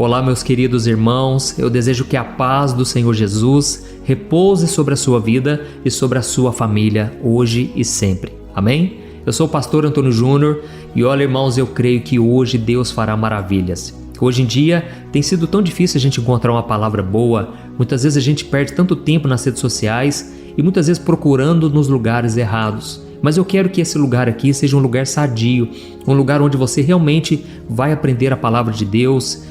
Olá, meus queridos irmãos, eu desejo que a paz do Senhor Jesus repouse sobre a sua vida e sobre a sua família, hoje e sempre. Amém? Eu sou o pastor Antônio Júnior e olha, irmãos, eu creio que hoje Deus fará maravilhas. Hoje em dia tem sido tão difícil a gente encontrar uma palavra boa, muitas vezes a gente perde tanto tempo nas redes sociais e muitas vezes procurando nos lugares errados. Mas eu quero que esse lugar aqui seja um lugar sadio, um lugar onde você realmente vai aprender a palavra de Deus,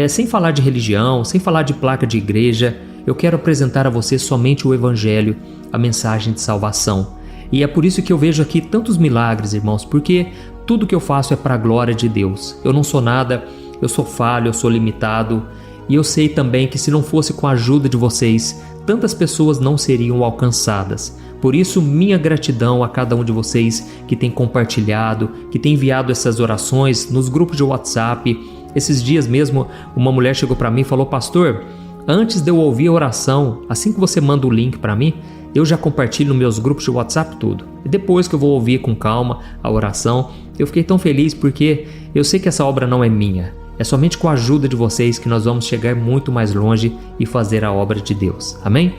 sem falar de religião, sem falar de placa de igreja. Eu quero apresentar a você somente o Evangelho, a mensagem de salvação. E é por isso que eu vejo aqui tantos milagres, irmãos, porque tudo que eu faço é para a glória de Deus. Eu não sou nada, eu sou falho, eu sou limitado. E eu sei também que se não fosse com a ajuda de vocês, tantas pessoas não seriam alcançadas. Por isso, minha gratidão a cada um de vocês que tem compartilhado, que tem enviado essas orações nos grupos de WhatsApp. Esses dias mesmo, uma mulher chegou para mim e falou: pastor, antes de eu ouvir a oração, assim que você manda o link para mim, eu já compartilho nos meus grupos de WhatsApp tudo. E depois que eu vou ouvir com calma a oração, eu fiquei tão feliz porque eu sei que essa obra não é minha. É somente com a ajuda de vocês que nós vamos chegar muito mais longe e fazer a obra de Deus. Amém?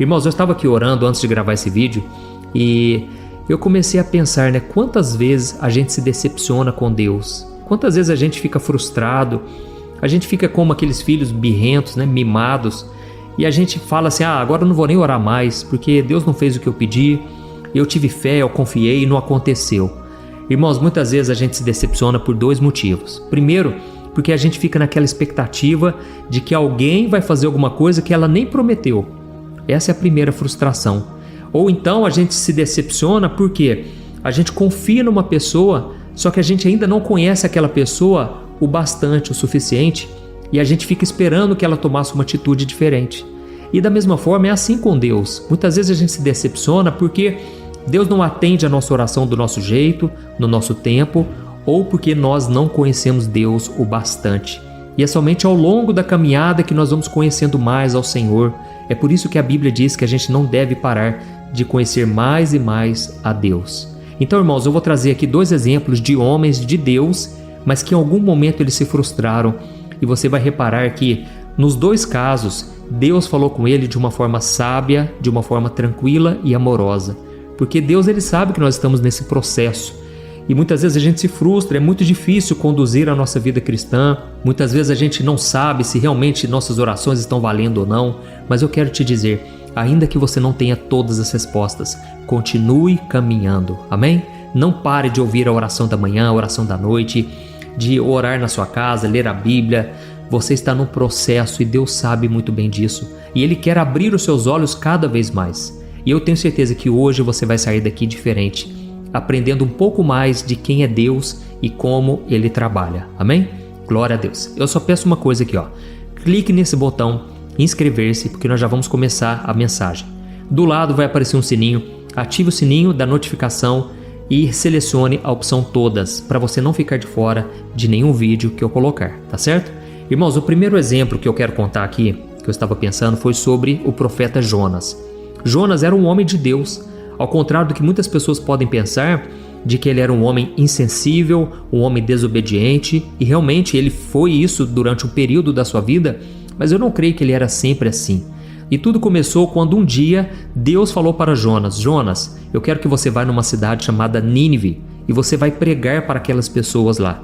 Irmãos, eu estava aqui orando antes de gravar esse vídeo e eu comecei a pensar, quantas vezes a gente se decepciona com Deus. Quantas vezes a gente fica frustrado, a gente fica como aqueles filhos birrentos, mimados, e a gente fala assim: agora eu não vou nem orar mais, porque Deus não fez o que eu pedi, eu tive fé, eu confiei e não aconteceu. Irmãos, muitas vezes a gente se decepciona por dois motivos. Primeiro, porque a gente fica naquela expectativa de que alguém vai fazer alguma coisa que ela nem prometeu. Essa é a primeira frustração. Ou então a gente se decepciona porque a gente confia numa pessoa, só que a gente ainda não conhece aquela pessoa o bastante, o suficiente, e a gente fica esperando que ela tomasse uma atitude diferente. E da mesma forma é assim com Deus. Muitas vezes a gente se decepciona porque Deus não atende a nossa oração do nosso jeito, no nosso tempo, ou porque nós não conhecemos Deus o bastante. E é somente ao longo da caminhada que nós vamos conhecendo mais ao Senhor. É por isso que a Bíblia diz que a gente não deve parar de conhecer mais e mais a Deus. Então, irmãos, eu vou trazer aqui dois exemplos de homens de Deus, mas que em algum momento eles se frustraram. E você vai reparar que, nos dois casos, Deus falou com ele de uma forma sábia, de uma forma tranquila e amorosa. Porque Deus, ele sabe que nós estamos nesse processo. E muitas vezes a gente se frustra, é muito difícil conduzir a nossa vida cristã. Muitas vezes a gente não sabe se realmente nossas orações estão valendo ou não. Mas eu quero te dizer, ainda que você não tenha todas as respostas, continue caminhando, amém? Não pare de ouvir a oração da manhã, a oração da noite, de orar na sua casa, ler a Bíblia. Você está num processo e Deus sabe muito bem disso. E Ele quer abrir os seus olhos cada vez mais. E eu tenho certeza que hoje você vai sair daqui diferente, aprendendo um pouco mais de quem é Deus e como Ele trabalha, amém? Glória a Deus. Eu só peço uma coisa aqui, clique nesse botão inscrever-se, porque nós já vamos começar a mensagem. Do lado vai aparecer um sininho, ative o sininho da notificação e selecione a opção todas, para você não ficar de fora de nenhum vídeo que eu colocar, tá certo? Irmãos, o primeiro exemplo que eu quero contar aqui, que eu estava pensando, foi sobre o profeta Jonas. Jonas era um homem de Deus, ao contrário do que muitas pessoas podem pensar, de que ele era um homem insensível, um homem desobediente, e realmente ele foi isso durante um período da sua vida, mas eu não creio que ele era sempre assim. E tudo começou quando um dia Deus falou para Jonas: Jonas, eu quero que você vá numa cidade chamada Nínive e você vai pregar para aquelas pessoas lá.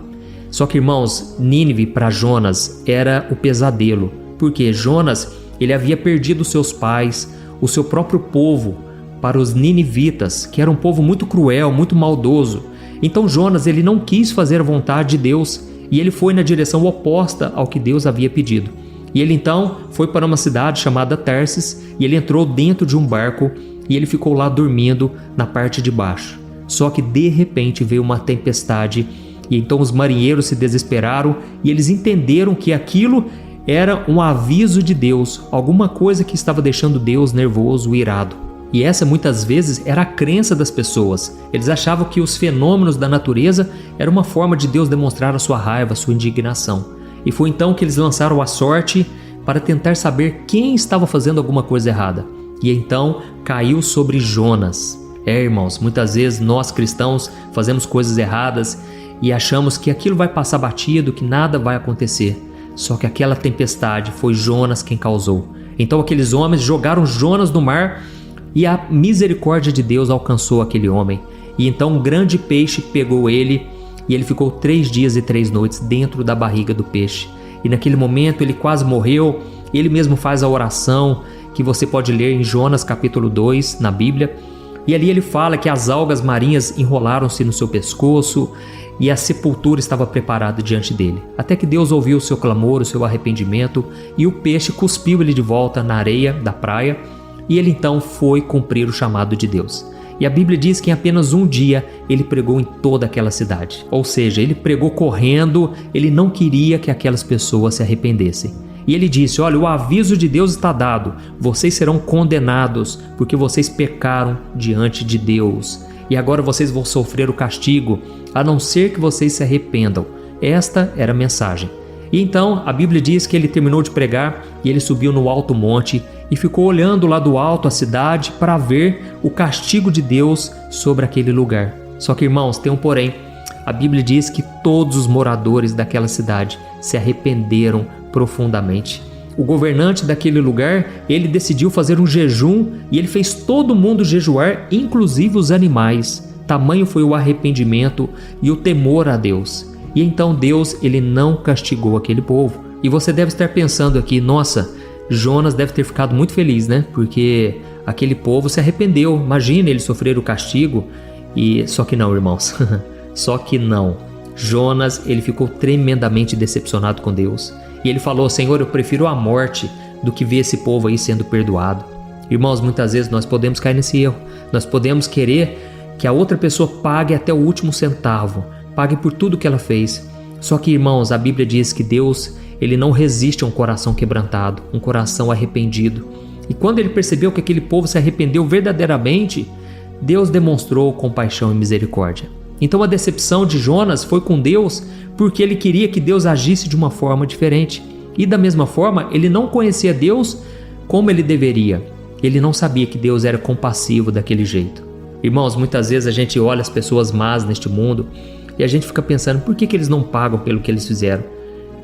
Só que, irmãos, Nínive para Jonas era o pesadelo, porque Jonas, ele havia perdido seus pais, o seu próprio povo, para os ninivitas, que era um povo muito cruel, muito maldoso. Então Jonas, ele não quis fazer a vontade de Deus e ele foi na direção oposta ao que Deus havia pedido. E ele então foi para uma cidade chamada Tarsis e ele entrou dentro de um barco e ele ficou lá dormindo na parte de baixo. Só que de repente veio uma tempestade e então os marinheiros se desesperaram e eles entenderam que aquilo era um aviso de Deus, alguma coisa que estava deixando Deus nervoso, irado. E essa muitas vezes era a crença das pessoas. Eles achavam que os fenômenos da natureza eram uma forma de Deus demonstrar a sua raiva, a sua indignação. E foi então que eles lançaram a sorte para tentar saber quem estava fazendo alguma coisa errada. E então caiu sobre Jonas. Irmãos, muitas vezes nós cristãos fazemos coisas erradas e achamos que aquilo vai passar batido, que nada vai acontecer. Só que aquela tempestade foi Jonas quem causou. Então aqueles homens jogaram Jonas no mar e a misericórdia de Deus alcançou aquele homem. E então um grande peixe pegou ele e ele ficou 3 dias e 3 noites dentro da barriga do peixe. E naquele momento ele quase morreu. Ele mesmo faz a oração que você pode ler em Jonas capítulo 2 na Bíblia. E ali ele fala que as algas marinhas enrolaram-se no seu pescoço e a sepultura estava preparada diante dele. Até que Deus ouviu o seu clamor, o seu arrependimento, e o peixe cuspiu ele de volta na areia da praia, e ele então foi cumprir o chamado de Deus. E a Bíblia diz que em apenas um dia ele pregou em toda aquela cidade. Ou seja, ele pregou correndo, ele não queria que aquelas pessoas se arrependessem. E ele disse: olha, o aviso de Deus está dado, vocês serão condenados porque vocês pecaram diante de Deus. E agora vocês vão sofrer o castigo, a não ser que vocês se arrependam. Esta era a mensagem. E então a Bíblia diz que ele terminou de pregar e ele subiu no alto monte e ficou olhando lá do alto a cidade para ver o castigo de Deus sobre aquele lugar. Só que, irmãos, tem um porém. A Bíblia diz que todos os moradores daquela cidade se arrependeram profundamente. O governante daquele lugar, ele decidiu fazer um jejum e ele fez todo mundo jejuar, inclusive os animais. Tamanho foi o arrependimento e o temor a Deus. E então Deus, ele não castigou aquele povo. E você deve estar pensando aqui, nossa, Jonas deve ter ficado muito feliz, né? Porque aquele povo se arrependeu. Imagina ele sofrer o castigo. E só que não, irmãos. Só que não. Jonas, ele ficou tremendamente decepcionado com Deus. E ele falou: Senhor, eu prefiro a morte do que ver esse povo aí sendo perdoado. Irmãos, muitas vezes nós podemos cair nesse erro. Nós podemos querer que a outra pessoa pague até o último centavo, pague por tudo que ela fez. Só que, irmãos, a Bíblia diz que Deus, ele não resiste a um coração quebrantado, um coração arrependido. E quando ele percebeu que aquele povo se arrependeu verdadeiramente, Deus demonstrou compaixão e misericórdia. Então a decepção de Jonas foi com Deus porque ele queria que Deus agisse de uma forma diferente. E da mesma forma, ele não conhecia Deus como ele deveria. Ele não sabia que Deus era compassivo daquele jeito. Irmãos, muitas vezes a gente olha as pessoas más neste mundo e a gente fica pensando, por que eles não pagam pelo que eles fizeram?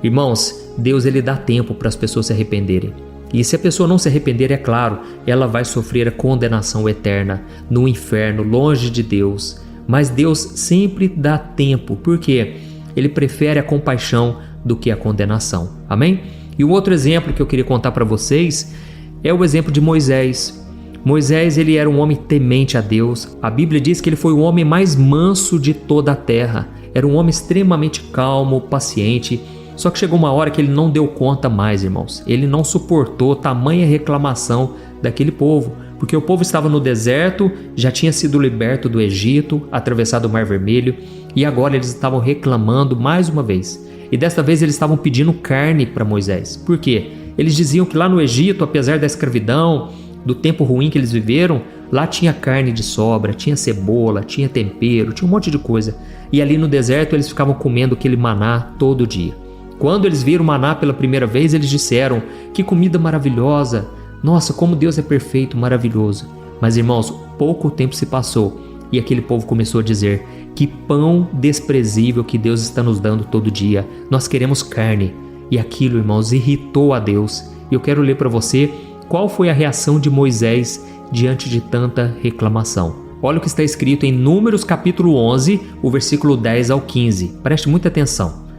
Irmãos, Deus, ele dá tempo para as pessoas se arrependerem. E se a pessoa não se arrepender, é claro, ela vai sofrer a condenação eterna no inferno, longe de Deus. Mas Deus sempre dá tempo, porque Ele prefere a compaixão do que a condenação. Amém? E o outro exemplo que eu queria contar para vocês é o exemplo de Moisés. Moisés, ele era um homem temente a Deus. A Bíblia diz que ele foi o homem mais manso de toda a terra. Era um homem extremamente calmo, paciente. Só que chegou uma hora que ele não deu conta mais, irmãos. Ele não suportou tamanha reclamação daquele povo, porque o povo estava no deserto, já tinha sido liberto do Egito, atravessado o Mar Vermelho, e agora eles estavam reclamando mais uma vez. E desta vez eles estavam pedindo carne para Moisés. Por quê? Eles diziam que lá no Egito, apesar da escravidão, do tempo ruim que eles viveram, lá tinha carne de sobra, tinha cebola, tinha tempero, tinha um monte de coisa. E ali no deserto eles ficavam comendo aquele maná todo dia. Quando eles viram o maná pela primeira vez, eles disseram: que comida maravilhosa! Nossa, como Deus é perfeito, maravilhoso. Mas, irmãos, pouco tempo se passou e aquele povo começou a dizer: que pão desprezível que Deus está nos dando todo dia. Nós queremos carne. E aquilo, irmãos, irritou a Deus. E eu quero ler para você qual foi a reação de Moisés diante de tanta reclamação. Olha o que está escrito em Números capítulo 11, o versículo 10 ao 15. Preste muita atenção.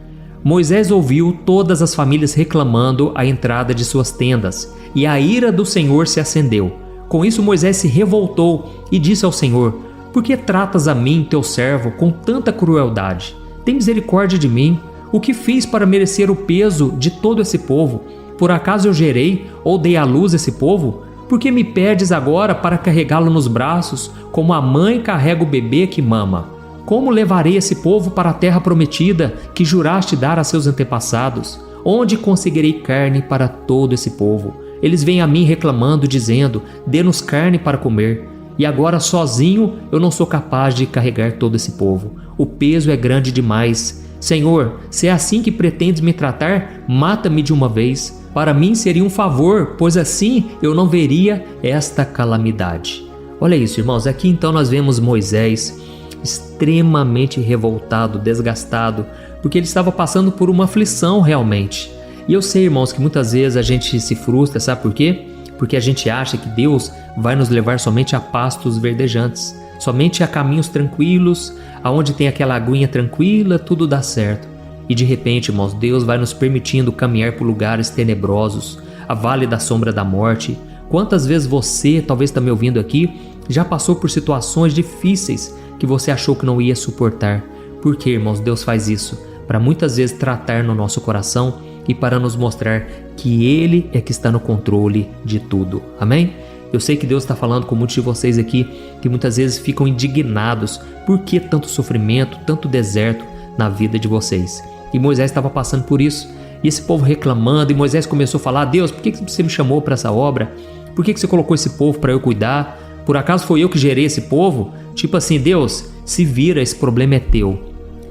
Moisés ouviu todas as famílias reclamando à entrada de suas tendas, e a ira do Senhor se acendeu. Com isso Moisés se revoltou e disse ao Senhor: por que tratas a mim, teu servo, com tanta crueldade? Tem misericórdia de mim. O que fiz para merecer o peso de todo esse povo? Por acaso eu gerei ou dei à luz esse povo? Por que me pedes agora para carregá-lo nos braços, como a mãe carrega o bebê que mama? Como levarei esse povo para a terra prometida que juraste dar a seus antepassados? Onde conseguirei carne para todo esse povo? Eles vêm a mim reclamando, dizendo: dê-nos carne para comer. E agora sozinho eu não sou capaz de carregar todo esse povo. O peso é grande demais. Senhor, se é assim que pretendes me tratar, mata-me de uma vez. Para mim seria um favor, pois assim eu não veria esta calamidade. Olha isso, irmãos. Aqui então nós vemos Moisés extremamente revoltado, desgastado, porque ele estava passando por uma aflição realmente. E eu sei, irmãos, que muitas vezes a gente se frustra, sabe por quê? Porque a gente acha que Deus vai nos levar somente a pastos verdejantes, somente a caminhos tranquilos, aonde tem aquela aguinha tranquila, tudo dá certo. E de repente, irmãos, Deus vai nos permitindo caminhar por lugares tenebrosos, a vale da sombra da morte. Quantas vezes você, talvez está me ouvindo aqui, já passou por situações difíceis que você achou que não ia suportar? Por que, irmãos, Deus faz isso? Para muitas vezes tratar no nosso coração e para nos mostrar que Ele é que está no controle de tudo. Amém? Eu sei que Deus está falando com muitos de vocês aqui que muitas vezes ficam indignados. Por que tanto sofrimento, tanto deserto na vida de vocês? E Moisés estava passando por isso. E esse povo reclamando, e Moisés começou a falar: Deus, por que você me chamou para essa obra? Por que você colocou esse povo para eu cuidar? Por acaso foi eu que gerei esse povo? Tipo assim, Deus, se vira, esse problema é teu.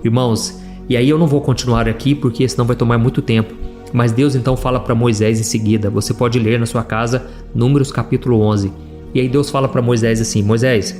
Irmãos, e aí eu não vou continuar aqui porque senão vai tomar muito tempo. Mas Deus então fala para Moisés em seguida, você pode ler na sua casa Números capítulo 11. E aí Deus fala para Moisés assim: Moisés,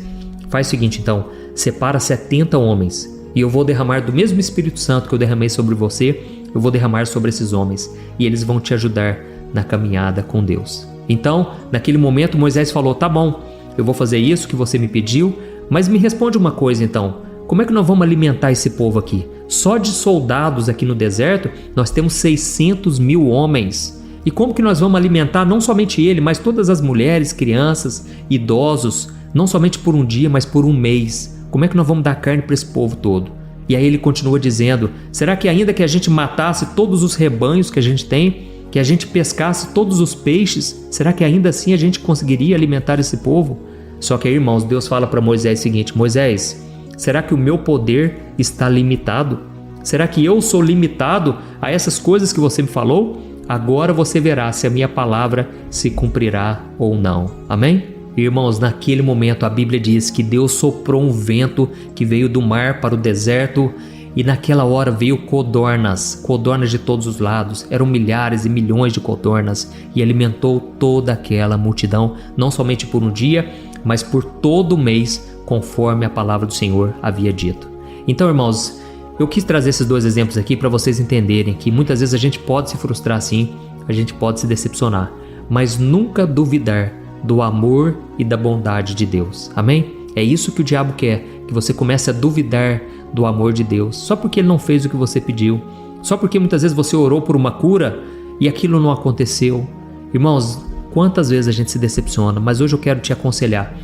faz o seguinte então, separa 70 homens e eu vou derramar do mesmo Espírito Santo que eu derramei sobre você, eu vou derramar sobre esses homens e eles vão te ajudar na caminhada com Deus. Então, naquele momento Moisés falou: tá bom, eu vou fazer isso que você me pediu, mas me responde uma coisa então, como é que nós vamos alimentar esse povo aqui? Só de soldados aqui no deserto, nós temos 600 mil homens. E como que nós vamos alimentar não somente ele, mas todas as mulheres, crianças, idosos, não somente por um dia, mas por um mês? Como é que nós vamos dar carne para esse povo todo? E aí ele continua dizendo: será que ainda que a gente matasse todos os rebanhos que a gente tem, que a gente pescasse todos os peixes, será que ainda assim a gente conseguiria alimentar esse povo? Só que aí, irmãos, Deus fala para Moisés o seguinte: Moisés, será que o meu poder está limitado? Será que eu sou limitado a essas coisas que você me falou? Agora você verá se a minha palavra se cumprirá ou não. Amém? Irmãos, naquele momento a Bíblia diz que Deus soprou um vento que veio do mar para o deserto e naquela hora veio codornas de todos os lados. Eram milhares e milhões de codornas e alimentou toda aquela multidão, não somente por um dia, mas por todo o mês, conforme a palavra do Senhor havia dito. Então, irmãos, eu quis trazer esses dois exemplos aqui para vocês entenderem que muitas vezes a gente pode se frustrar sim, a gente pode se decepcionar, mas nunca duvidar do amor e da bondade de Deus. Amém? É isso que o diabo quer, que você comece a duvidar do amor de Deus, só porque Ele não fez o que você pediu, só porque muitas vezes você orou por uma cura e aquilo não aconteceu. Irmãos, quantas vezes a gente se decepciona, mas hoje eu quero te aconselhar: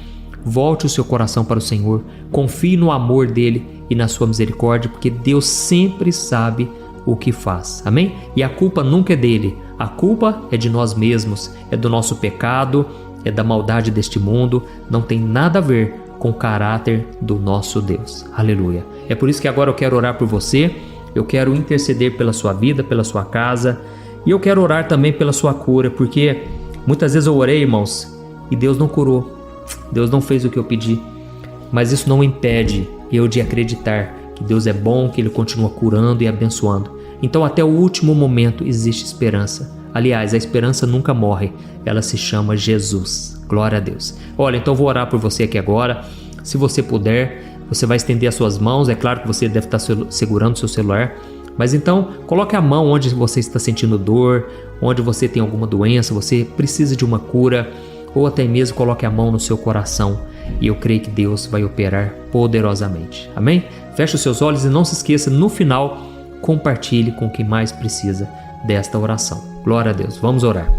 volte o seu coração para o Senhor, confie no amor dEle e na sua misericórdia, porque Deus sempre sabe o que faz. Amém? E a culpa nunca é dEle, a culpa é de nós mesmos, é do nosso pecado, é da maldade deste mundo, não tem nada a ver com o caráter do nosso Deus. Aleluia. É por isso que agora eu quero orar por você, eu quero interceder pela sua vida, pela sua casa, e eu quero orar também pela sua cura, porque muitas vezes eu orei, irmãos, e Deus não curou. Deus não fez o que eu pedi, mas isso não impede eu de acreditar que Deus é bom, que Ele continua curando e abençoando. Então até o último momento existe esperança. Aliás, a esperança nunca morre, ela se chama Jesus. Glória a Deus. Olha, então eu vou orar por você aqui agora. Se você puder, você vai estender as suas mãos. É claro que você deve estar segurando o seu celular, mas então coloque a mão onde você está sentindo dor, onde você tem alguma doença, você precisa de uma cura, ou até mesmo coloque a mão no seu coração e eu creio que Deus vai operar poderosamente. Amém? Feche os seus olhos e não se esqueça, no final, compartilhe com quem mais precisa desta oração. Glória a Deus. Vamos orar.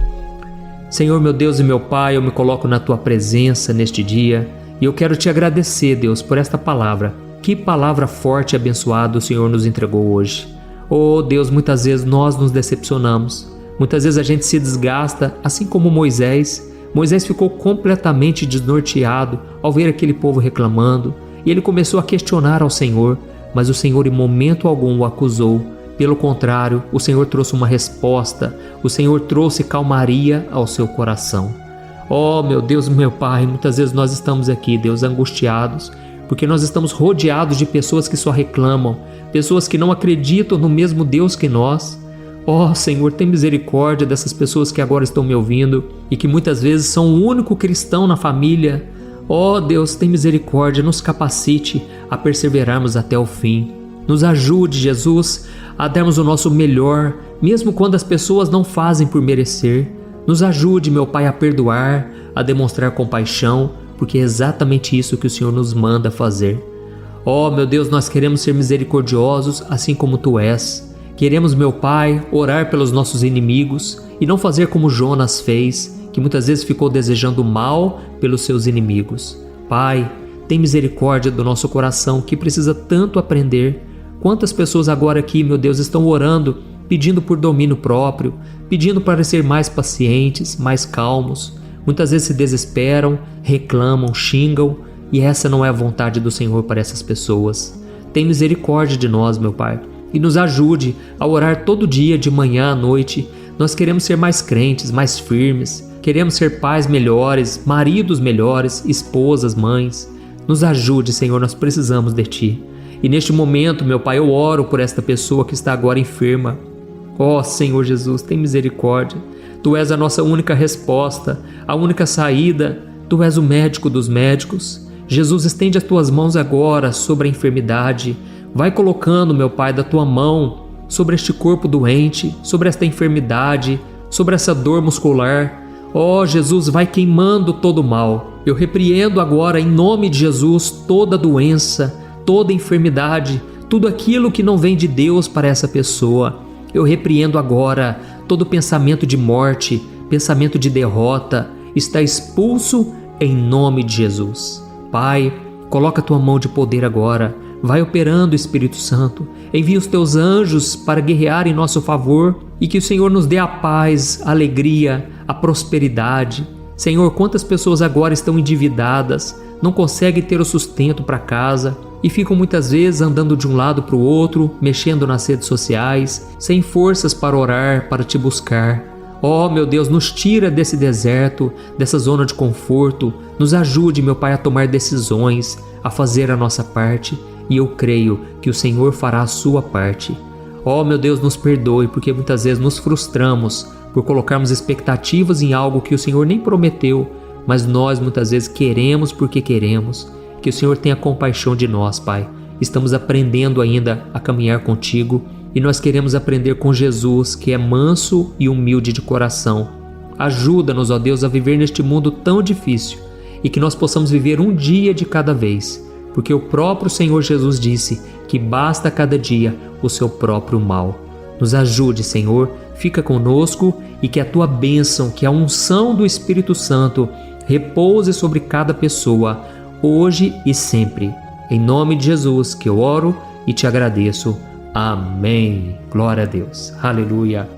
Senhor, meu Deus e meu Pai, eu me coloco na Tua presença neste dia e eu quero Te agradecer, Deus, por esta palavra. Que palavra forte e abençoada o Senhor nos entregou hoje. Oh Deus, muitas vezes nós nos decepcionamos, muitas vezes a gente se desgasta, assim como Moisés. Moisés ficou completamente desnorteado ao ver aquele povo reclamando e ele começou a questionar ao Senhor, mas o Senhor em momento algum o acusou. Pelo contrário, o Senhor trouxe uma resposta, o Senhor trouxe calmaria ao seu coração. Oh meu Deus, meu Pai, muitas vezes nós estamos aqui, Deus, angustiados, porque nós estamos rodeados de pessoas que só reclamam, pessoas que não acreditam no mesmo Deus que nós. Oh Senhor, tem misericórdia dessas pessoas que agora estão me ouvindo e que muitas vezes são o único cristão na família. Oh Deus, tem misericórdia, nos capacite a perseverarmos até o fim. Nos ajude, Jesus, a darmos o nosso melhor, mesmo quando as pessoas não fazem por merecer. Nos ajude, meu Pai, a perdoar, a demonstrar compaixão, porque é exatamente isso que o Senhor nos manda fazer. Oh, meu Deus, nós queremos ser misericordiosos assim como Tu és. Queremos, meu Pai, orar pelos nossos inimigos e não fazer como Jonas fez, que muitas vezes ficou desejando mal pelos seus inimigos. Pai, tem misericórdia do nosso coração que precisa tanto aprender. Quantas pessoas agora aqui, meu Deus, estão orando, pedindo por domínio próprio, pedindo para ser mais pacientes, mais calmos. Muitas vezes se desesperam, reclamam, xingam, e essa não é a vontade do Senhor para essas pessoas. Tem misericórdia de nós, meu Pai, e nos ajude a orar todo dia, de manhã à noite. Nós queremos ser mais crentes, mais firmes, queremos ser pais melhores, maridos melhores, esposas, mães. Nos ajude, Senhor, nós precisamos de Ti. E neste momento, meu Pai, eu oro por esta pessoa que está agora enferma. Ó Senhor Jesus, tem misericórdia. Tu és a nossa única resposta, a única saída. Tu és o médico dos médicos. Jesus, estende as Tuas mãos agora sobre a enfermidade. Vai colocando, meu Pai, da Tua mão sobre este corpo doente, sobre esta enfermidade, sobre essa dor muscular. Ó Jesus, vai queimando todo o mal. Eu repreendo agora, em nome de Jesus, toda doença, toda enfermidade, tudo aquilo que não vem de Deus para essa pessoa. Eu repreendo agora todo pensamento de morte, pensamento de derrota, está expulso em nome de Jesus. Pai, coloca a Tua mão de poder agora, vai operando, Espírito Santo, envia os Teus anjos para guerrear em nosso favor e que o Senhor nos dê a paz, a alegria, a prosperidade. Senhor, quantas pessoas agora estão endividadas, não conseguem ter o sustento para casa e ficam muitas vezes andando de um lado para o outro, mexendo nas redes sociais, sem forças para orar, para Te buscar. Oh, meu Deus, nos tira desse deserto, dessa zona de conforto, nos ajude, meu Pai, a tomar decisões, a fazer a nossa parte, e eu creio que o Senhor fará a sua parte. Oh, meu Deus, nos perdoe, porque muitas vezes nos frustramos por colocarmos expectativas em algo que o Senhor nem prometeu, mas nós muitas vezes queremos porque queremos. Que o Senhor tenha compaixão de nós, Pai. Estamos aprendendo ainda a caminhar contigo e nós queremos aprender com Jesus, que é manso e humilde de coração. Ajuda-nos, ó Deus, a viver neste mundo tão difícil e que nós possamos viver um dia de cada vez, porque o próprio Senhor Jesus disse que basta cada dia o seu próprio mal. Nos ajude, Senhor, fica conosco e que a Tua bênção, que a unção do Espírito Santo repouse sobre cada pessoa, hoje e sempre. Em nome de Jesus que eu oro e Te agradeço. Amém. Glória a Deus. Aleluia.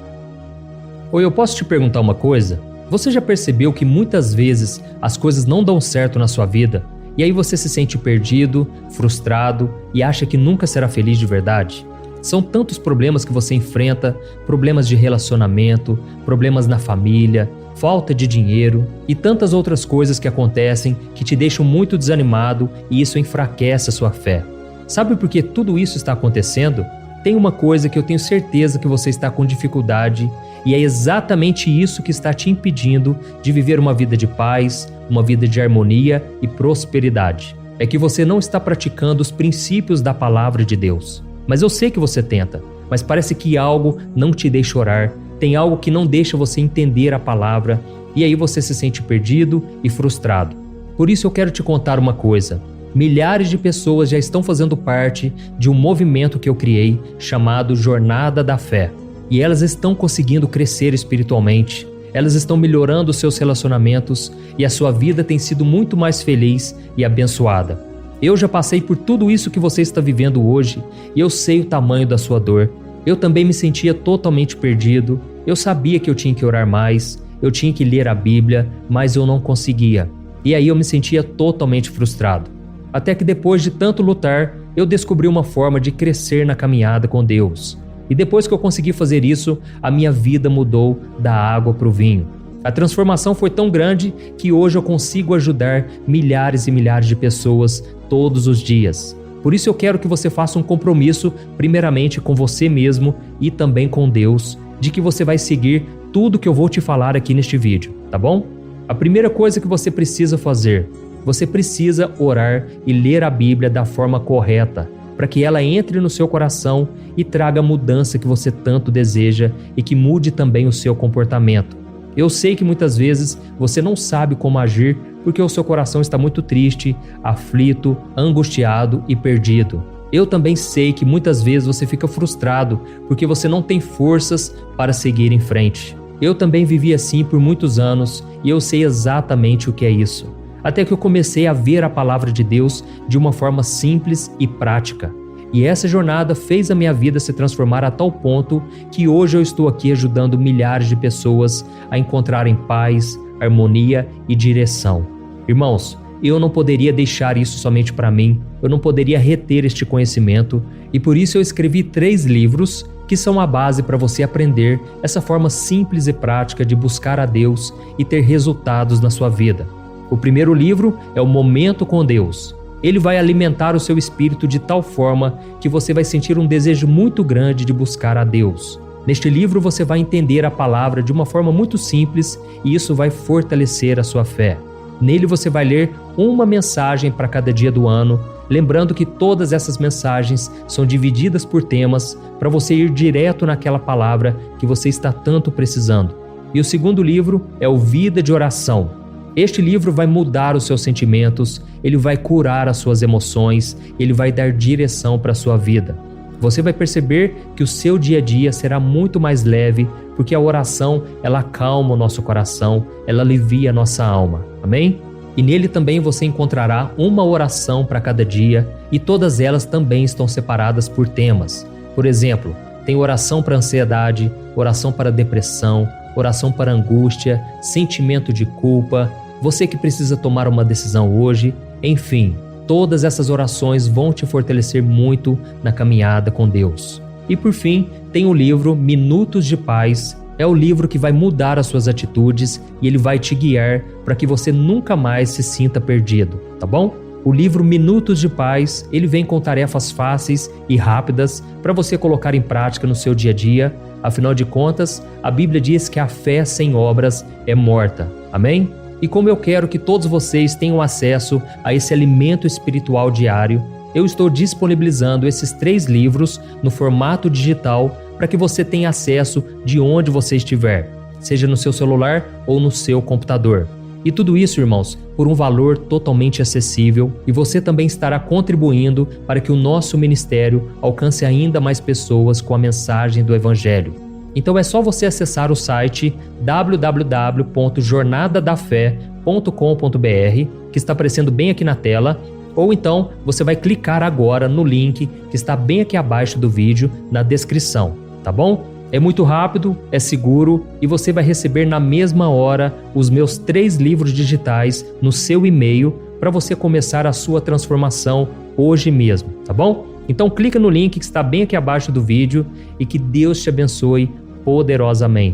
Oi, eu posso te perguntar uma coisa? Você já percebeu que muitas vezes as coisas não dão certo na sua vida e aí você se sente perdido, frustrado e acha que nunca será feliz de verdade? São tantos problemas que você enfrenta, problemas de relacionamento, problemas na família, falta de dinheiro e tantas outras coisas que acontecem que te deixam muito desanimado e isso enfraquece a sua fé. Sabe por que tudo isso está acontecendo? Tem uma coisa que eu tenho certeza que você está com dificuldade e é exatamente isso que está te impedindo de viver uma vida de paz, uma vida de harmonia e prosperidade. É que você não está praticando os princípios da palavra de Deus. Mas eu sei que você tenta, mas parece que algo não te deixa orar, tem algo que não deixa você entender a palavra e aí você se sente perdido e frustrado. Por isso eu quero te contar uma coisa. Milhares de pessoas já estão fazendo parte de um movimento que eu criei chamado Jornada da Fé. E elas estão conseguindo crescer espiritualmente, elas estão melhorando os seus relacionamentos e a sua vida tem sido muito mais feliz e abençoada. Eu já passei por tudo isso que você está vivendo hoje e eu sei o tamanho da sua dor. Eu também me sentia totalmente perdido, eu sabia que eu tinha que orar mais, eu tinha que ler a Bíblia, mas eu não conseguia. E aí eu me sentia totalmente frustrado. Até que depois de tanto lutar, eu descobri uma forma de crescer na caminhada com Deus. E depois que eu consegui fazer isso, a minha vida mudou da água para o vinho. A transformação foi tão grande que hoje eu consigo ajudar milhares e milhares de pessoas todos os dias. Por isso eu quero que você faça um compromisso, primeiramente com você mesmo e também com Deus, de que você vai seguir tudo que eu vou te falar aqui neste vídeo, tá bom? A primeira coisa que você precisa fazer, você precisa orar e ler a Bíblia da forma correta, para que ela entre no seu coração e traga a mudança que você tanto deseja e que mude também o seu comportamento. Eu sei que muitas vezes você não sabe como agir porque o seu coração está muito triste, aflito, angustiado e perdido. Eu também sei que muitas vezes você fica frustrado porque você não tem forças para seguir em frente. Eu também vivi assim por muitos anos e eu sei exatamente o que é isso. Até que eu comecei a ver a palavra de Deus de uma forma simples e prática. E essa jornada fez a minha vida se transformar a tal ponto que hoje eu estou aqui ajudando milhares de pessoas a encontrarem paz, harmonia e direção. Irmãos, eu não poderia deixar isso somente para mim, eu não poderia reter este conhecimento e por isso eu escrevi 3 livros que são a base para você aprender essa forma simples e prática de buscar a Deus e ter resultados na sua vida. O primeiro livro é o Momento com Deus. Ele vai alimentar o seu espírito de tal forma que você vai sentir um desejo muito grande de buscar a Deus. Neste livro você vai entender a palavra de uma forma muito simples e isso vai fortalecer a sua fé. Nele você vai ler uma mensagem para cada dia do ano, lembrando que todas essas mensagens são divididas por temas para você ir direto naquela palavra que você está tanto precisando. E o segundo livro é o Vida de Oração. Este livro vai mudar os seus sentimentos, ele vai curar as suas emoções, ele vai dar direção para a sua vida. Você vai perceber que o seu dia a dia será muito mais leve, porque a oração, ela acalma o nosso coração, ela alivia a nossa alma. Amém? E nele também você encontrará uma oração para cada dia e todas elas também estão separadas por temas. Por exemplo, tem oração para ansiedade, oração para depressão, oração para angústia, sentimento de culpa, você que precisa tomar uma decisão hoje, enfim, todas essas orações vão te fortalecer muito na caminhada com Deus. E por fim, tem o livro Minutos de Paz. É o livro que vai mudar as suas atitudes e ele vai te guiar para que você nunca mais se sinta perdido, tá bom? O livro Minutos de Paz, ele vem com tarefas fáceis e rápidas para você colocar em prática no seu dia a dia. Afinal de contas, a Bíblia diz que a fé sem obras é morta. Amém? E como eu quero que todos vocês tenham acesso a esse alimento espiritual diário, eu estou disponibilizando esses 3 livros no formato digital para que você tenha acesso de onde você estiver, seja no seu celular ou no seu computador. E tudo isso, irmãos, por um valor totalmente acessível e você também estará contribuindo para que o nosso ministério alcance ainda mais pessoas com a mensagem do Evangelho. Então é só você acessar o site www.jornadadafé.com.br, que está aparecendo bem aqui na tela, ou então você vai clicar agora no link que está bem aqui abaixo do vídeo, na descrição, tá bom? É muito rápido, é seguro e você vai receber na mesma hora os meus 3 livros digitais no seu e-mail para você começar a sua transformação hoje mesmo, tá bom? Então clica no link que está bem aqui abaixo do vídeo e que Deus te abençoe poderosamente.